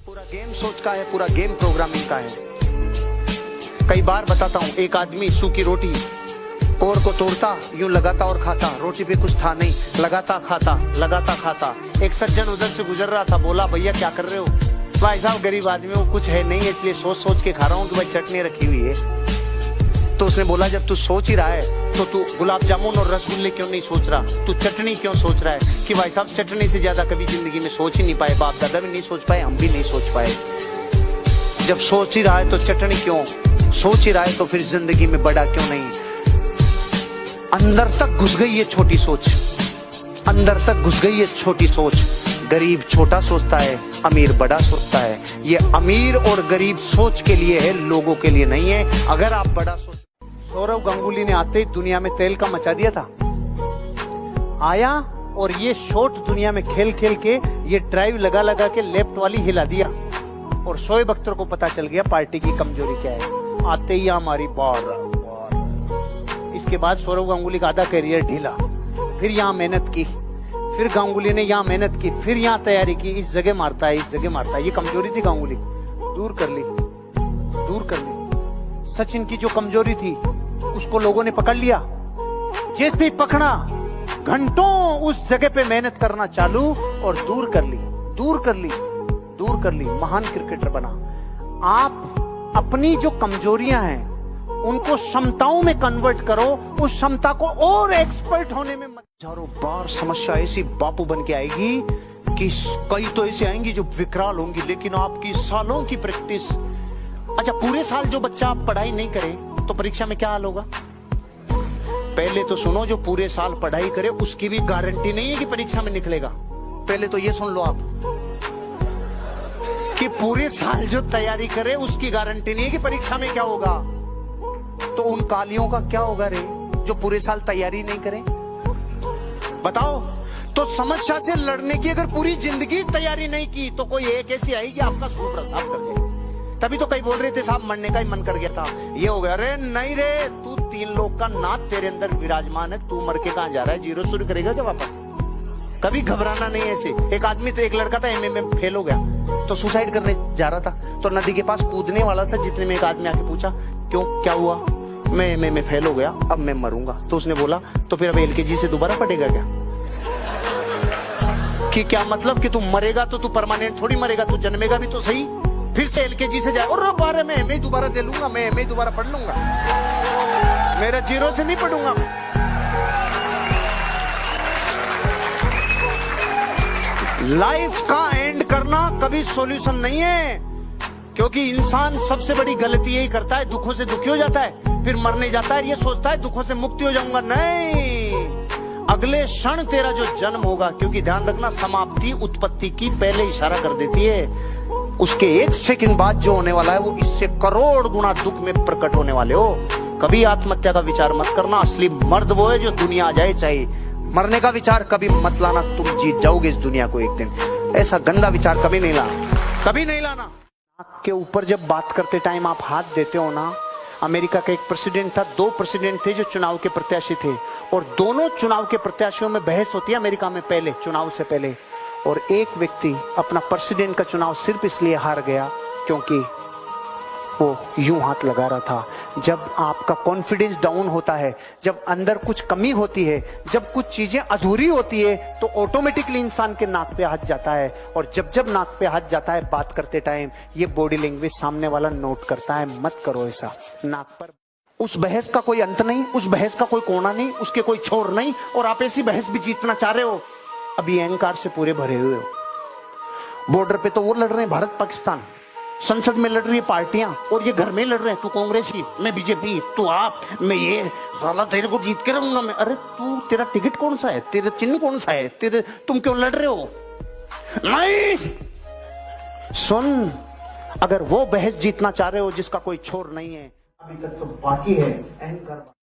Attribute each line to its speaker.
Speaker 1: पूरा गेम सोच का है, पूरा गेम प्रोग्रामिंग का है। कई बार बताता हूँ, एक आदमी सूखी रोटी और को तोड़ता, यूं लगाता और खाता, रोटी पे कुछ था नहीं, लगाता खाता। एक सज्जन उधर से गुजर रहा था, बोला भैया क्या कर रहे हो? भाई साहब गरीब आदमी हो, कुछ है नहीं, इसलिए सोच सोच के खा रहा हूँ कि भाई चटनी रखी हुई है। तो उसने बोला जब तू सोच ही रहा है तो तू गुलाब जामुन और रसगुल्ले क्यों नहीं सोच रहा, तू चटनी क्यों सोच रहा है? कि भाई साहब चटनी से ज्यादा कभी जिंदगी में सोच ही नहीं पाए, बाप दादा भी नहीं सोच पाए, हम भी नहीं सोच पाए। जब सोच ही रहा है तो चटनी क्यों, सोच ही रहा है तो फिर जिंदगी में बड़ा क्यों नहीं? अंदर तक घुस गई ये छोटी सोच, अंदर तक घुस गई ये छोटी सोच। गरीब छोटा सोचता है, अमीर बड़ा सोचता है। ये अमीर और गरीब सोच के लिए है, लोगों के लिए नहीं है। अगर आप बड़ा सोच। सौरव गांगुली ने आते ही दुनिया में तेल का मचा दिया था, आया और ये शॉट दुनिया में खेल खेल के ये ड्राइव लगा लगा के लेफ्ट वाली हिला दिया, और शोएब अख्तर को पता चल गया पार्टी की कमजोरी क्या है। आते ही हमारी बार। इसके बाद सौरव गांगुली का आधा करियर ढीला, फिर यहाँ मेहनत की, फिर गांगुली ने यहाँ मेहनत की, फिर यहाँ तैयारी की, इस जगह मारता है, इस जगह मारता है। ये कमजोरी थी गांगुली, दूर कर ली। सचिन की जो कमजोरी थी उसको लोगों ने पकड़ लिया, जैसे ही पकड़ा घंटों उस जगह पे मेहनत करना चालू और दूर कर ली, महान क्रिकेटर बना। आप अपनी जो कमजोरियां हैं उनको क्षमताओं में कन्वर्ट करो, उस क्षमता को और एक्सपर्ट होने में मत। हजारों बार समस्या ऐसी बापू बन के आएगी कि कई तो ऐसे आएंगी जो विकराल होंगी, लेकिन आपकी सालों की प्रैक्टिस। अच्छा, पूरे साल जो बच्चा पढ़ाई नहीं करे तो परीक्षा में क्या हाल होगा? पहले तो सुनो, जो पूरे साल पढ़ाई करे उसकी भी गारंटी नहीं है कि परीक्षा में निकलेगा। पहले तो ये सुन लो आप कि पूरे साल जो तैयारी करे उसकी गारंटी नहीं है कि परीक्षा में क्या होगा। तो उन कालियों का क्या होगा रे जो पूरे साल तैयारी नहीं करें? बताओ। तो समस्या से लड़ने की अगर पूरी जिंदगी तैयारी नहीं की तो कोई एक ऐसी आएगी आपका सूपड़ा साफ कर जाए। तभी तो कई बोल रहे थे साहब मरने का ही मन कर गया था, ये हो गया। अरे नहीं रे, तू तीन लोग का नाथ तेरे अंदर विराजमान है, तू मर के कहां जा रहा है? जीरो शुरू करेगा क्या वापस? कभी घबराना नहीं ऐसे। एक आदमी तो, एक लड़का था एमए में फेल हो गया तो सुसाइड करने जा रहा था, तो नदी के पास कूदने वाला था, जितने में एक आदमी आके पूछा क्यों, क्या हुआ? मैं एमए में फेल हो गया, अब मैं मरूंगा। तो उसने बोला तो फिर अब एलकेजी से दोबारा पढ़ेगा क्या? कि क्या मतलब कि तू मरेगा तो तू परमानेंट थोड़ी मरेगा, तू जन्मेगा भी तो सही, फिर से एलकेजी से जाए और बारे में एमए दोबारा दे लूंगा, मैं एमए दोबारा पढ़ लूंगा, मेरा जीरो से नहीं पढ़ूंगा। लाइफ का एंड करना कभी सॉल्यूशन नहीं है, क्योंकि इंसान सबसे बड़ी गलती यही करता है, दुखों से दुखी हो जाता है, फिर मरने जाता है, ये सोचता है दुखों से मुक्ति हो जाऊंगा। नहीं, अगले क्षण तेरा जो जन्म होगा, क्योंकि ध्यान रखना समाप्ति उत्पत्ति की पहले इशारा कर देती है। उसके एक सेकंड बाद जो होने वाला है वो इससे करोड़ गुना दुख में प्रकट होने वाले हो। कभी आत्महत्या का विचार मत करना, असली मर्द वो है जो दुनिया आ जाए चाहे। मरने का विचार कभी मत लाना, तुम जीत जाओगे इस दुनिया को एक दिन। ऐसा गंदा विचार कभी नहीं लाना, कभी नहीं लाना। नाक के ऊपर जब बात करते टाइम आप हाथ देते हो ना, अमेरिका का एक प्रेसिडेंट था, दो प्रेसिडेंट थे जो चुनाव के प्रत्याशी थे, और दोनों चुनाव के प्रत्याशियों में बहस होती है अमेरिका में पहले, चुनाव से पहले। और एक व्यक्ति अपना प्रेसिडेंट का चुनाव सिर्फ इसलिए हार गया क्योंकि वो यूं हाथ लगा रहा था। जब आपका कॉन्फिडेंस डाउन होता है, जब अंदर कुछ कमी होती है, जब कुछ चीजें अधूरी होती है, तो ऑटोमेटिकली इंसान के नाक पे हाथ जाता है। और जब जब नाक पे हाथ जाता है बात करते टाइम, ये बॉडी लैंग्वेज सामने वाला नोट करता है। मत करो ऐसा। नाक पर उस बहस का कोई अंत नहीं, उस बहस का कोई कोना नहीं, उसके कोई छोर नहीं, और आप ऐसी बहस भी जीतना चाह रहे हो। अभी अहंकार से पूरे भरे हुए हो। बॉर्डर पे तो वो लड़ रहे हैं भारत पाकिस्तान, संसद में लड़ रही है पार्टियां, और ये घर में लड़ रहे हैं, तू कांग्रेस की, मैं बीजेपी, तू आप, मैं ये, साला तेरे को जीत के रहूंगा मैं। अरे तू, तेरा टिकट कौन सा है, तेरा चिन्ह कौन सा है, तुम क्यों लड़ रहे हो? नहीं सुन, अगर वो बहस जीतना चाह रहे हो जिसका कोई छोर नहीं है, अभी तक तो बाकी है अहंकार।